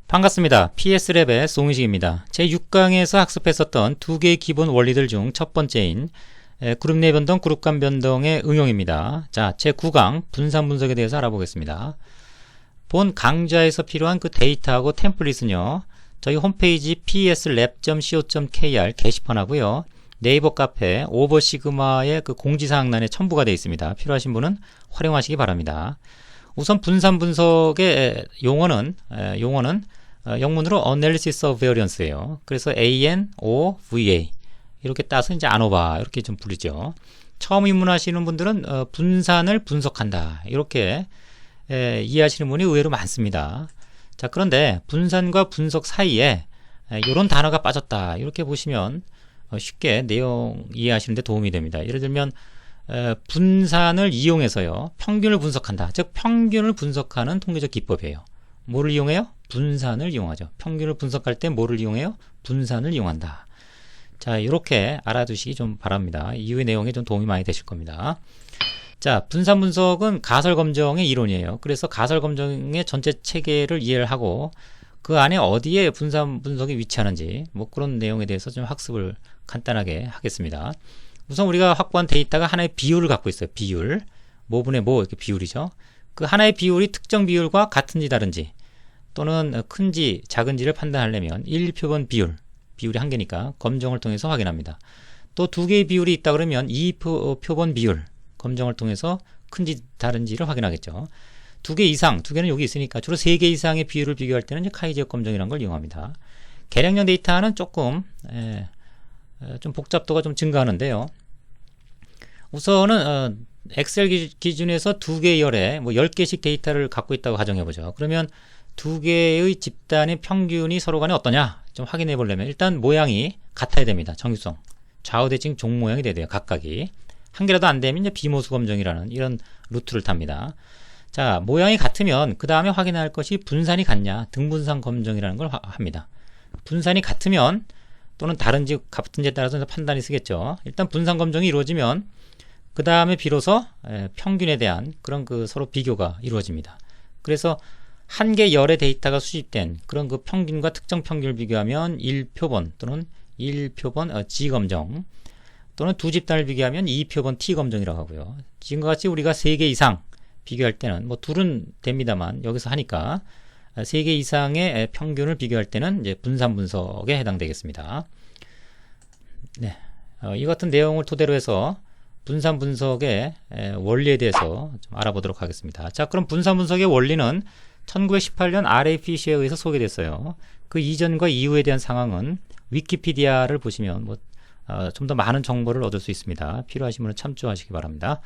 반갑습니다. PS랩의 송의식입니다. 제6강에서 학습했었던 두 개의 기본 원리들 중 첫 번째인 그룹 내 변동, 그룹 간 변동의 응용입니다. 자, 제9강 분산 분석에 대해서 알아보겠습니다. 본 강좌에서 필요한 그 데이터하고 템플릿은요, 저희 홈페이지 pslab.co.kr 게시판하고요, 네이버 카페 오버시그마의 그 공지사항란에 첨부가 되어 있습니다. 필요하신 분은 활용하시기 바랍니다. 우선 분산 분석의 용어는 영문으로 Analysis of Variance예요. 그래서 ANOVA 이렇게 따서 이제 ANOVA 이렇게 좀 부르죠. 처음 입문하시는 분들은 분산을 분석한다 이렇게 이해하시는 분이 의외로 많습니다. 자, 그런데 분산과 분석 사이에 이런 단어가 빠졌다 이렇게 보시면 쉽게 내용 이해하시는 데 도움이 됩니다. 예를 들면 분산을 이용해서요, 평균을 분석한다. 즉 평균을 분석하는 통계적 기법이에요. 뭐를 이용해요? 분산을 이용하죠. 평균을 분석할 때 뭐를 이용해요? 분산을 이용한다. 자, 이렇게 알아두시기 좀 바랍니다. 이후의 내용에 좀 도움이 많이 되실 겁니다. 자, 분산 분석은 가설 검정의 이론이에요. 그래서 가설 검정의 전체 체계를 이해를 하고 그 안에 어디에 분산 분석이 위치하는지 뭐 그런 내용에 대해서 좀 학습을 간단하게 하겠습니다. 우선 우리가 확보한 데이터가 하나의 비율을 갖고 있어요. 비율. 뭐분의 뭐 이렇게 비율이죠. 그 하나의 비율이 특정 비율과 같은지 다른지 또는 큰지 작은지를 판단하려면 1표본 비율이 한 개니까 검정을 통해서 확인합니다. 또 두 개의 비율이 있다 그러면 2표본 비율 검정을 통해서 큰지 다른지를 확인하겠죠. 두 개 이상, 두 개는 여기 있으니까 주로 3개 이상의 비율을 비교할 때는 이제 카이지역 검정이라는 걸 이용합니다. 계량형 데이터는 조금 좀 복잡도가 좀 증가하는데요. 우선은 엑셀 기준에서 두 개의 열에 뭐 10개씩 데이터를 갖고 있다고 가정해보죠. 그러면 두 개의 집단의 평균이 서로 간에 어떠냐 좀 확인해 보려면 일단 모양이 같아야 됩니다. 정규성. 좌우 대칭 종 모양이 돼야 돼요. 각각이. 한 개라도 안 되면 이제 비모수 검정이라는 이런 루트를 탑니다. 자, 모양이 같으면 그 다음에 확인해야 할 것이 분산이 같냐 등분산 검정이라는 걸 합니다. 분산이 같으면 또는 다른지 같은지에 따라서 판단이 쓰겠죠. 일단 분산 검정이 이루어지면 그 다음에 비로소 평균에 대한 그런 그 서로 비교가 이루어집니다. 그래서 한 개 열의 데이터가 수집된 그런 그 평균과 특정 평균을 비교하면 1표본 또는 1표본 G 검정 또는 두 집단을 비교하면 2표본 T 검정이라고 하고요. 지금과 같이 우리가 3개 이상 비교할 때는 뭐 둘은 됩니다만 여기서 하니까 3개 이상의 평균을 비교할 때는 이제 분산 분석에 해당되겠습니다. 네, 이 같은 내용을 토대로 해서 분산 분석의 원리에 대해서 좀 알아보도록 하겠습니다. 자, 그럼 분산 분석의 원리는 1918년 R.A. 피쉬에 의해서 소개됐어요. 그 이전과 이후에 대한 상황은 위키피디아를 보시면 뭐 좀 더 많은 정보를 얻을 수 있습니다. 필요하신 분은 참조하시기 바랍니다.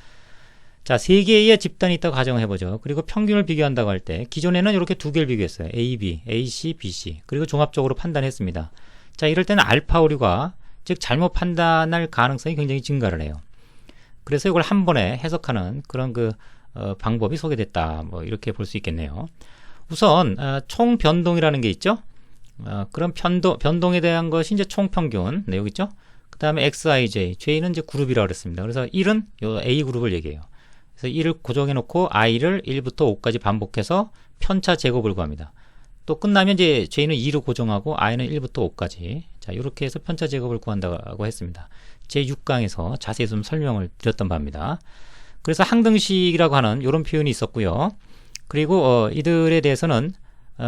자, 3개의 집단이 있다고 가정해보죠. 그리고 평균을 비교한다고 할 때 기존에는 이렇게 두 개를 비교했어요. A, B, AC, BC. 그리고 종합적으로 판단했습니다. 자, 이럴 때는 알파 오류가 즉 잘못 판단할 가능성이 굉장히 증가를 해요. 그래서 이걸 한 번에 해석하는 그런 그 방법이 소개됐다. 뭐 이렇게 볼 수 있겠네요. 우선 총 변동이라는 게 있죠. 그런 변동에 대한 것이 이제 총 평균. 네, 여기 있죠. 그 다음에 XIJ, J는 이제 그룹이라고 그랬습니다. 그래서 1은 요 A 그룹을 얘기해요. 그래서 1을 고정해 놓고 I를 1부터 5까지 반복해서 편차 제곱을 구합니다. 또 끝나면 이제 J는 2로 고정하고 I는 1부터 5까지. 자, 이렇게 해서 편차 제곱을 구한다고 했습니다. 제6강에서 자세히 좀 설명을 드렸던 바입니다. 그래서 항등식이라고 하는 이런 표현이 있었고요. 그리고 이들에 대해서는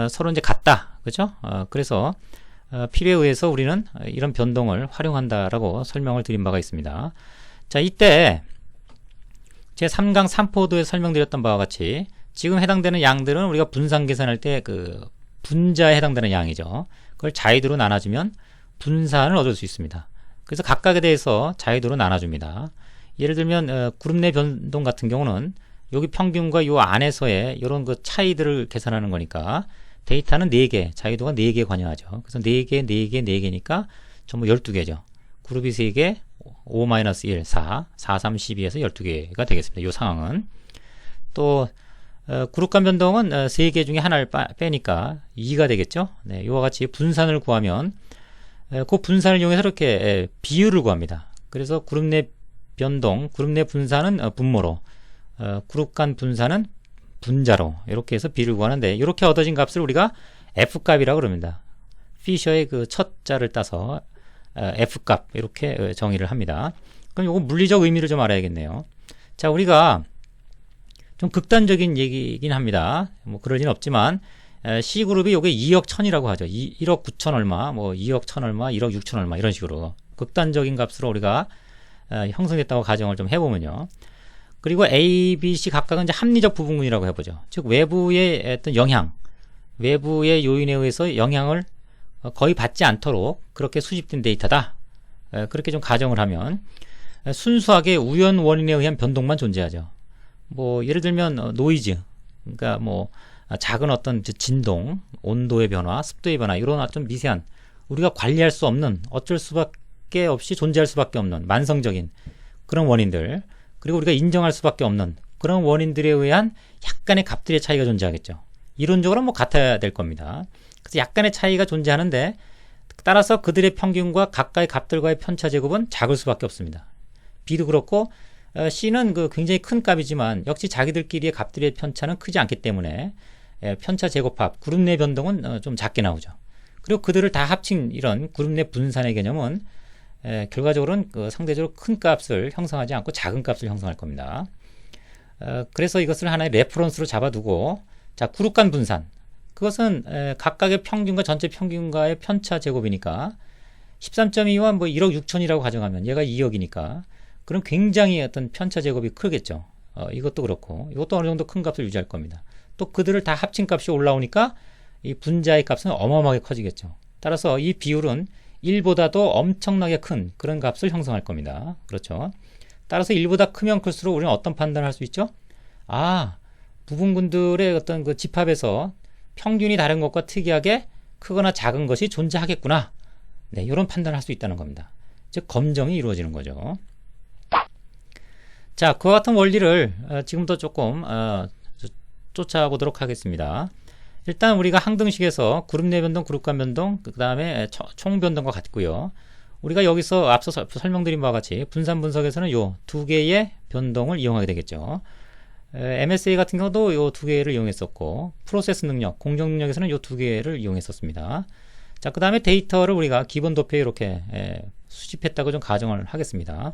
서로 이제 같다. 그죠? 그래서 필요에 의해서 우리는 이런 변동을 활용한다라고 설명을 드린 바가 있습니다. 자, 이때 제3강 3포도에 설명드렸던 바와 같이 지금 해당되는 양들은 우리가 분산 계산할 때 그 분자에 해당되는 양이죠. 그걸 자위도로 나눠주면 분산을 얻을 수 있습니다. 그래서 각각에 대해서 자위도로 나눠줍니다. 예를 들면 그룹 내 변동 같은 경우는 여기 평균과 요 안에서의 이런 그 차이들을 계산하는 거니까 데이터는 4개, 자위도가 4개 관여하죠. 그래서 4개, 4개, 4개니까 전부 12개죠. 그룹이 3개, 5-1, 4, 4, 3, 12에서 12개가 되겠습니다. 이 상황은. 또 그룹 간 변동은 3개 중에 하나를 빼니까 2가 되겠죠. 네, 이와 같이 분산을 구하면 그 분산을 이용해서 이렇게 비율을 구합니다. 그래서 그룹 내 변동, 그룹 내 분산은 분모로, 그룹 간 분산은 분자로 이렇게 해서 비를 구하는데 이렇게 얻어진 값을 우리가 F값이라고 그럽니다. 피셔의 그 첫 자를 따서 F값 이렇게 정의를 합니다. 그럼 이거 물리적 의미를 좀 알아야겠네요. 자, 우리가 좀 극단적인 얘기긴 합니다. 뭐 그럴 리는 없지만 C그룹이 요게 2억 1000이라고 하죠. 1억 9천 얼마, 뭐 2억 1000 얼마, 1억 6천 얼마 이런 식으로 극단적인 값으로 우리가 형성됐다고 가정을 좀 해보면요. 그리고 A, B, C 각각은 이제 합리적 부분군이라고 해보죠. 즉 외부의 어떤 영향, 외부의 요인에 의해서 영향을 거의 받지 않도록 그렇게 수집된 데이터다. 그렇게 좀 가정을 하면 순수하게 우연 원인에 의한 변동만 존재하죠. 뭐 예를 들면 노이즈, 그러니까 뭐 작은 어떤 진동, 온도의 변화, 습도의 변화 이런 어떤 미세한 우리가 관리할 수 없는 어쩔 수밖에 없이 존재할 수밖에 없는 만성적인 그런 원인들, 그리고 우리가 인정할 수밖에 없는 그런 원인들에 의한 약간의 값들의 차이가 존재하겠죠. 이론적으로는 뭐 같아야 될 겁니다. 그래서 약간의 차이가 존재하는데 따라서 그들의 평균과 각각의 값들과의 편차 제곱은 작을 수밖에 없습니다. B도 그렇고 C는 그 굉장히 큰 값이지만 역시 자기들끼리의 값들의 편차는 크지 않기 때문에 편차 제곱합, 그룹 내 변동은 좀 작게 나오죠. 그리고 그들을 다 합친 이런 그룹 내 분산의 개념은 결과적으로는 그 상대적으로 큰 값을 형성하지 않고 작은 값을 형성할 겁니다. 그래서 이것을 하나의 레퍼런스로 잡아두고, 자, 그룹 간 분산. 그것은 각각의 평균과 전체 평균과의 편차 제곱이니까 13.2와 뭐 1억 6천이라고 가정하면 얘가 2억이니까 그럼 굉장히 어떤 편차 제곱이 크겠죠. 이것도 그렇고 이것도 어느 정도 큰 값을 유지할 겁니다. 또 그들을 다 합친 값이 올라오니까 이 분자의 값은 어마어마하게 커지겠죠. 따라서 이 비율은 1보다도 엄청나게 큰 그런 값을 형성할 겁니다. 그렇죠. 따라서 1보다 크면 클수록 우리는 어떤 판단을 할 수 있죠? 아, 부분군들의 어떤 그 집합에서 평균이 다른 것과 특이하게 크거나 작은 것이 존재하겠구나. 네, 이런 판단을 할 수 있다는 겁니다. 즉 검정이 이루어지는 거죠. 자, 그와 같은 원리를 지금부터 조금 쫓아보도록 하겠습니다. 일단 우리가 항등식에서 그룹 내 변동, 그룹 간 변동, 그 다음에 총 변동과 같고요. 우리가 여기서 앞서 설명드린 바와 같이 분산 분석에서는 요 두 개의 변동을 이용하게 되겠죠. MSA 같은 경우도 요 두 개를 이용했었고, 프로세스 능력, 공정 능력에서는 요 두 개를 이용했었습니다. 자, 그 다음에 데이터를 우리가 기본 도표에 이렇게 수집했다고 좀 가정을 하겠습니다.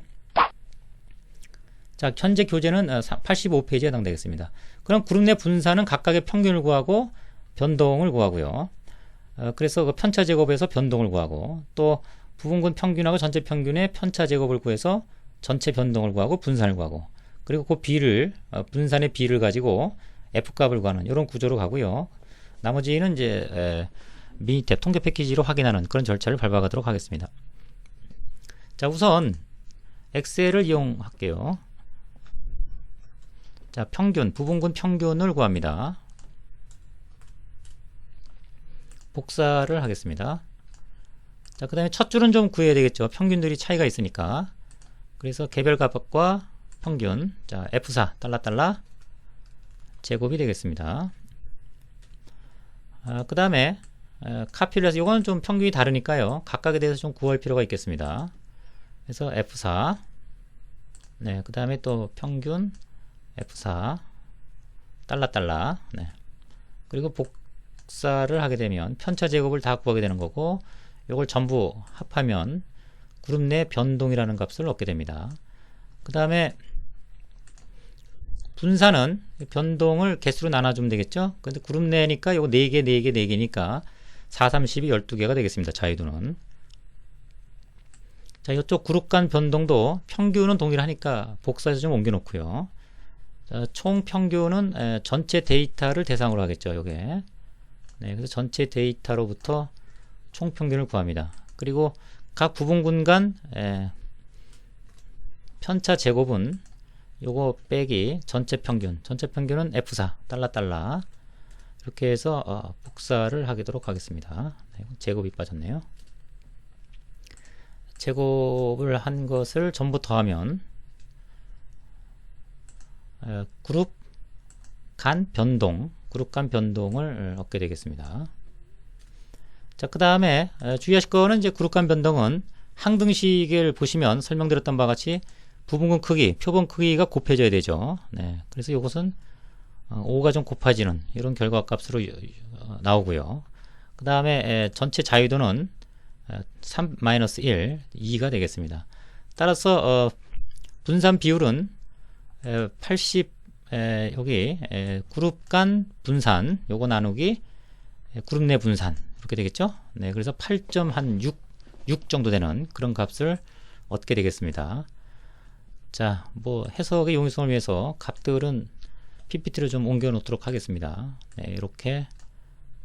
자, 현재 교재는 85페이지에 해당되겠습니다. 그럼 그룹 내 분산은 각각의 평균을 구하고 변동을 구하고요. 그래서 그 편차 제곱에서 변동을 구하고, 또 부분군 평균하고 전체 평균의 편차 제곱을 구해서 전체 변동을 구하고 분산을 구하고, 그리고 그 비를 분산의 비를 가지고 F값을 구하는 이런 구조로 가고요. 나머지는 이제 밑에 통계 패키지로 확인하는 그런 절차를 밟아가도록 하겠습니다. 자, 우선 엑셀을 이용할게요. 자, 평균, 부분군 평균을 구합니다. 복사를 하겠습니다. 자, 그 다음에 첫 줄은 좀 구해야 되겠죠. 평균들이 차이가 있으니까. 그래서 개별 값과 평균, 자, F4 달러 제곱이 되겠습니다. 그 다음에 카피를 해서 이거는 좀 평균이 다르니까요. 각각에 대해서 좀 구할 필요가 있겠습니다. 그래서 F4, 네, 그 다음에 또 평균 F4 달러, 네. 그리고 복사를 하게 되면 편차 제곱을 다 구하게 되는 거고, 이걸 전부 합하면 그룹 내 변동이라는 값을 얻게 됩니다. 그 다음에 분산은 변동을 개수로 나눠주면 되겠죠. 근데 그룹 내니까 이거 4개, 4개, 4개니까 4, 3, 12, 12개가 되겠습니다. 자유도는. 자, 이쪽 그룹 간 변동도 평균은 동일하니까 복사해서 좀 옮겨 놓고요. 자, 총 평균은 전체 데이터를 대상으로 하겠죠. 요게. 네, 그래서 전체 데이터로부터 총 평균을 구합니다. 그리고 각 부분군 간 편차 제곱은 요거 빼기 전체 평균은 F4 달러 이렇게 해서 복사를 하도록 하겠습니다. 네, 제곱이 빠졌네요. 제곱을 한 것을 전부 더하면 그룹 간 변동을 얻게 되겠습니다. 자, 그 다음에 주의하실 거는 이제 그룹 간 변동은 항등식을 보시면 설명드렸던 바와 같이 부분군 크기, 표본 크기가 곱해져야 되죠. 네, 그래서 이것은 5가 좀 곱해지는 이런 결과값으로 나오고요. 그 다음에 전체 자유도는 3-1, 2가 되겠습니다. 따라서 분산 비율은 80, 여기 그룹 간 분산, 요거 나누기 그룹 내 분산, 이렇게 되겠죠. 네, 그래서 8.6 정도 되는 그런 값을 얻게 되겠습니다. 자, 뭐 해석의 용이성을 위해서 값들은 PPT로 좀 옮겨 놓도록 하겠습니다. 네, 이렇게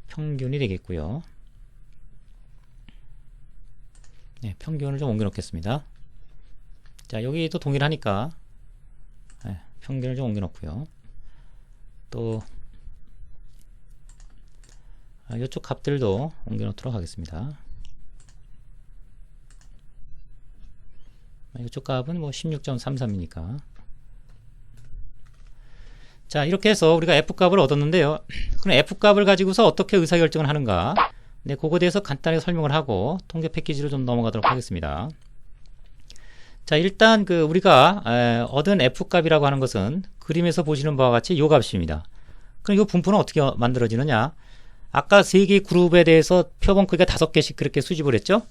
평균이 되겠고요. 네, 평균을 좀 옮겨 놓겠습니다. 자, 여기도 동일하니까 네, 평균을 좀 옮겨 놓고요. 또 이쪽 값들도 옮겨 놓도록 하겠습니다. 이쪽 값은 뭐 16.33이니까. 자, 이렇게 해서 우리가 F값을 얻었는데요. 그럼 F값을 가지고서 어떻게 의사결정을 하는가? 네, 그거에 대해서 간단하게 설명을 하고 통계 패키지로 좀 넘어가도록 하겠습니다. 자, 일단 우리가 얻은 F값이라고 하는 것은 그림에서 보시는 바와 같이 요 값입니다. 그럼 이 분포는 어떻게 만들어지느냐? 아까 3개의 그룹에 대해서 표본 크기가 5개씩 그렇게 수집을 했죠?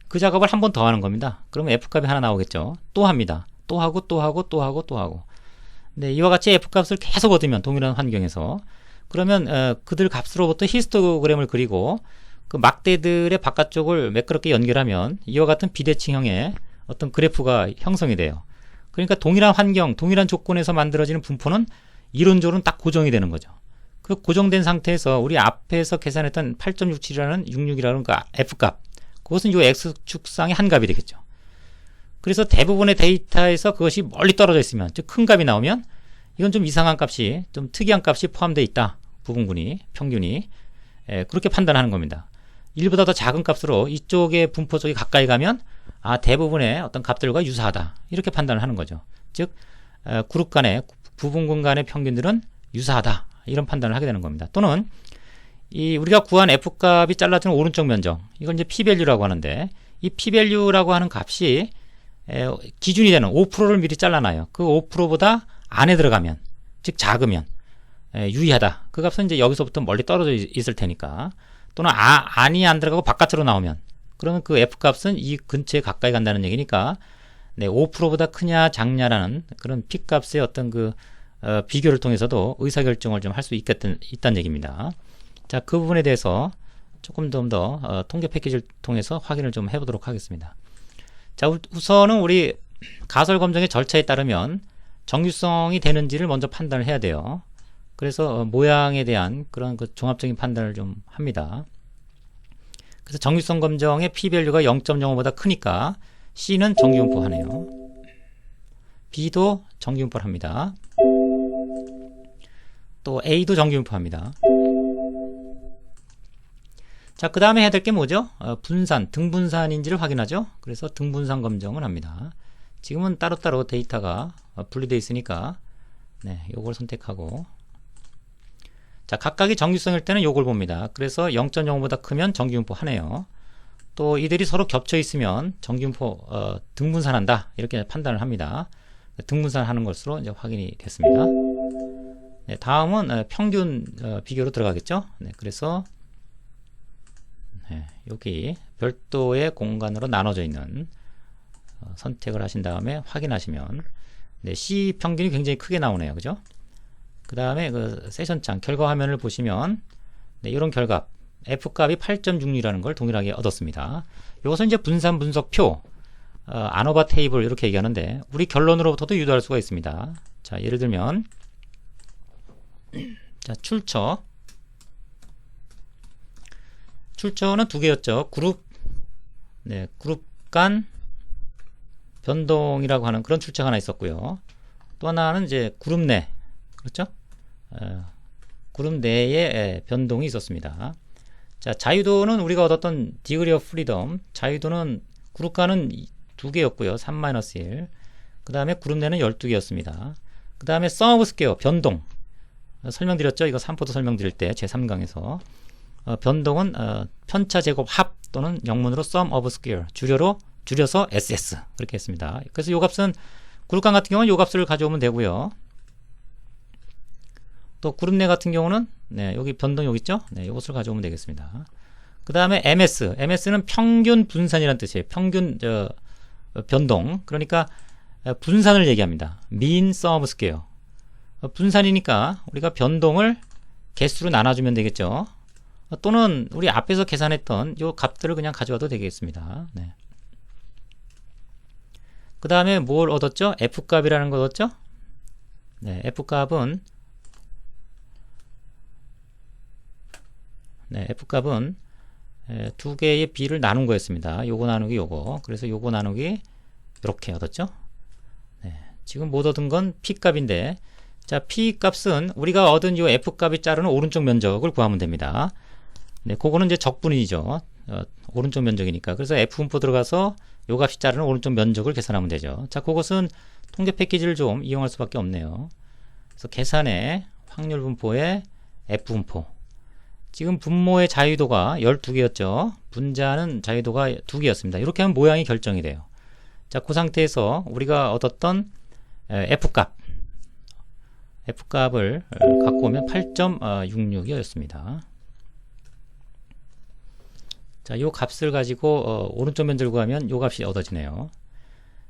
그 작업을 한 번 더 하는 겁니다. 그러면 F값이 하나 나오겠죠. 또 합니다. 또 하고 또 하고 또 하고 또 하고. 네, 이와 같이 F값을 계속 얻으면 동일한 환경에서 그러면 그들 값으로부터 히스토그램을 그리고 그 막대들의 바깥쪽을 매끄럽게 연결하면 이와 같은 비대칭형의 어떤 그래프가 형성이 돼요. 그러니까 동일한 환경, 동일한 조건에서 만들어지는 분포는 이론적으로는 딱 고정이 되는 거죠. 그 고정된 상태에서 우리 앞에서 계산했던 8.67이라는 66이라는 그 F값, 그것은 이 X축상의 한 값이 되겠죠. 그래서 대부분의 데이터에서 그것이 멀리 떨어져 있으면, 즉 큰 값이 나오면 이건 좀 이상한 값이, 좀 특이한 값이 포함되어 있다. 부분군이, 평균이. 그렇게 판단하는 겁니다. 1보다 더 작은 값으로 이쪽의 분포 쪽이 가까이 가면 대부분의 어떤 값들과 유사하다. 이렇게 판단을 하는 거죠. 즉 그룹 간의, 부분군 간의 평균들은 유사하다. 이런 판단을 하게 되는 겁니다. 또는 우리가 구한 F값이 잘라주는 오른쪽 면적, 이걸 이제 P-value라고 하는데, 이 P-value라고 하는 값이 기준이 되는 5%를 미리 잘라놔요. 그 5%보다 안에 들어가면, 즉 작으면 유의하다. 그 값은 이제 여기서부터 멀리 떨어져 있을 테니까. 또는 안이 안 들어가고 바깥으로 나오면, 그러면 그 F값은 이 근처에 가까이 간다는 얘기니까, 네, 5%보다 크냐 작냐라는 그런 P값의 어떤 비교를 통해서도 의사결정을 좀 할 수 있다는 얘기입니다. 자, 그 부분에 대해서 조금 더 통계 패키지를 통해서 확인을 좀 해보도록 하겠습니다. 자, 우선은 우리 가설 검증의 절차에 따르면 정규성이 되는지를 먼저 판단을 해야 돼요. 그래서 모양에 대한 그런 종합적인 판단을 좀 합니다. 그래서 정규성 검정의 P-value가 0.05보다 크니까 C는 정규분포 하네요. B도 정규분포를 합니다. 또 A도 정규분포 합니다. 자, 그 다음에 해야 될 게 뭐죠? 분산, 등분산인지를 확인하죠. 그래서 등분산 검정을 합니다. 지금은 따로따로 데이터가 분리되어 있으니까 네, 요걸 선택하고, 자, 각각이 정규성일 때는 요걸 봅니다. 그래서 0.05보다 크면 정규분포 하네요. 또 이들이 서로 겹쳐 있으면 정규분포 등분산한다, 이렇게 판단을 합니다. 등분산하는 것으로 이제 확인이 됐습니다. 네, 다음은 평균 비교로 들어가겠죠. 네, 그래서 여기 별도의 공간으로 나눠져 있는 선택을 하신 다음에 확인하시면 네, C 평균이 굉장히 크게 나오네요. 그죠? 그 다음에 세션창 결과 화면을 보시면 네, 이런 결과 F값이 8.66이라는 걸 동일하게 얻었습니다. 이것은 이제 분산 분석표, 아노바 테이블 이렇게 얘기하는데 우리 결론으로부터도 유도할 수가 있습니다. 자, 예를 들면 자, 출처는 두 개였죠. 그룹 간 변동이라고 하는 그런 출처가 하나 있었고요. 또 하나는 이제 그룹 내, 그렇죠? 그룹 내에 변동이 있었습니다. 자, 자유도는 우리가 얻었던 degree of freedom, 자유도는 그룹 간은 2개였고요. 3-1. 그 다음에 그룹 내는 12개였습니다. 그 다음에 sum of square, 변동. 설명드렸죠? 이거 3포도 설명드릴 때 제3강에서. 변동은 편차 제곱 합 또는 영문으로 sum of square, 줄여서 SS 그렇게 했습니다. 그래서 요 값은 그룹간 같은 경우는 요 값을 가져오면 되고요. 또 그룹 내 같은 경우는 네, 여기 변동 여기 있죠? 네, 요것을 가져오면 되겠습니다. 그 다음에 MS는 평균 분산이라는 뜻이에요. 평균 변동. 그러니까 분산을 얘기합니다. mean sum square. 분산이니까 우리가 변동을 개수로 나눠주면 되겠죠. 또는 우리 앞에서 계산했던 요 값들을 그냥 가져와도 되겠습니다. 네. 그 다음에 뭘 얻었죠? F값이라는 걸 얻었죠? 네, F값은 두 개의 B를 나눈 거였습니다. 요거 나누기 요거. 그래서 요거 나누기 이렇게 얻었죠? 네, 지금 못 얻은 건 P값인데, 자, P값은 우리가 얻은 요 F값이 자르는 오른쪽 면적을 구하면 됩니다. 네, 그거는 이제 적분이죠. 오른쪽 면적이니까. 그래서 F분포 들어가서 요 값이 자르는 오른쪽 면적을 계산하면 되죠. 자, 그것은 통계 패키지를 좀 이용할 수밖에 없네요. 그래서 계산의 확률 분포의 F분포. 지금 분모의 자유도가 12개였죠. 분자는 자유도가 2개였습니다. 이렇게 하면 모양이 결정이 돼요. 자, 그 상태에서 우리가 얻었던 F값을 갖고 오면 8.66이었습니다. 자, 요 값을 가지고 오른쪽 면적을 구하면 요 값이 얻어지네요.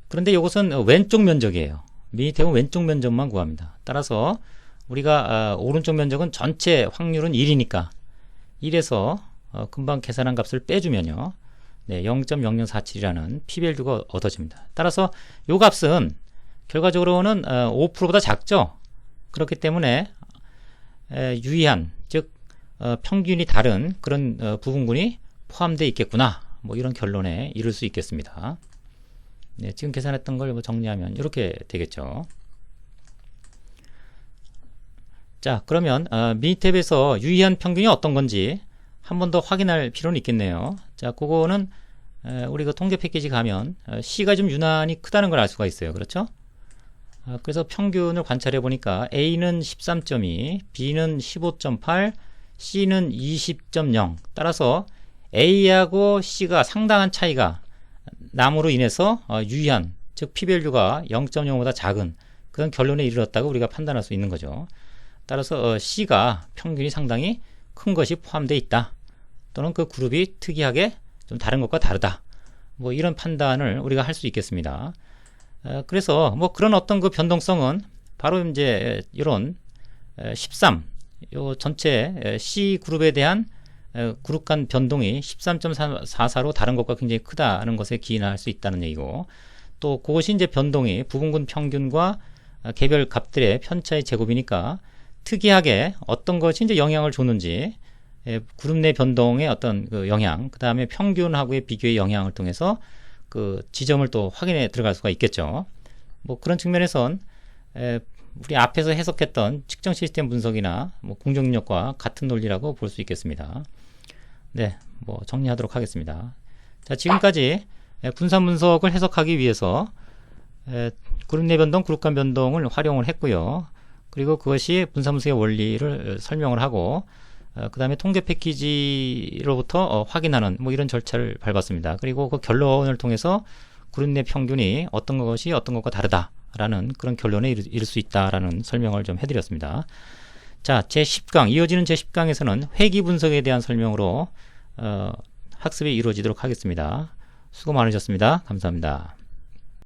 그런데 이것은 왼쪽 면적이에요. 밑에 왼쪽 면적만 구합니다. 따라서 우리가 오른쪽 면적은 전체 확률은 1이니까 1에서 금방 계산한 값을 빼주면요. 네, 0.0047이라는 p-밸류가 얻어집니다. 따라서 요 값은 결과적으로는 5%보다 작죠. 그렇기 때문에 유의한, 즉 평균이 다른 그런 부분군이 포함되어 있겠구나. 뭐 이런 결론에 이를 수 있겠습니다. 네, 지금 계산했던 걸 정리하면 이렇게 되겠죠. 자, 그러면 미니탭에서 유의한 평균이 어떤 건지 한 번 더 확인할 필요는 있겠네요. 자, 그거는 우리가 통계 패키지 가면 C가 좀 유난히 크다는 걸 알 수가 있어요. 그렇죠? 그래서 평균을 관찰해 보니까 A는 13.2, B는 15.8, C는 20.0. 따라서 A하고 C가 상당한 차이가 남으로 인해서 유의한, 즉 p-밸류가 0.05보다 작은 그런 결론에 이르렀다고 우리가 판단할 수 있는 거죠. 따라서 C가 평균이 상당히 큰 것이 포함되어 있다. 또는 그 그룹이 특이하게 좀 다른 것과 다르다. 뭐 이런 판단을 우리가 할 수 있겠습니다. 그래서 뭐 그런 어떤 그 변동성은 바로 이제 이런 13, 요 전체 C 그룹에 대한 그룹 간 변동이 13.44로 다른 것과 굉장히 크다는 것에 기인할 수 있다는 얘기고, 또 그것이 이제 변동이 부분군 평균과 개별 값들의 편차의 제곱이니까 특이하게 어떤 것이 이제 영향을 줬는지, 그룹 내 변동의 어떤 그 영향, 그 다음에 평균하고의 비교의 영향을 통해서 그 지점을 또 확인해 들어갈 수가 있겠죠. 뭐 그런 측면에선 우리 앞에서 해석했던 측정 시스템 분석이나 뭐 공정능력과 같은 논리라고 볼 수 있겠습니다. 네, 뭐 정리하도록 하겠습니다. 자, 지금까지 분산 분석을 해석하기 위해서 그룹 내 변동, 그룹 간 변동을 활용을 했고요. 그리고 그것이 분산 분석의 원리를 설명을 하고, 그 다음에 통계 패키지로부터 확인하는 뭐 이런 절차를 밟았습니다. 그리고 그 결론을 통해서 그룹 내 평균이 어떤 것이 어떤 것과 다르다라는 그런 결론에 이를 수 있다라는 설명을 좀 해드렸습니다. 자, 제10강, 이어지는 제10강에서는 회귀 분석에 대한 설명으로 학습이 이루어지도록 하겠습니다. 수고 많으셨습니다. 감사합니다.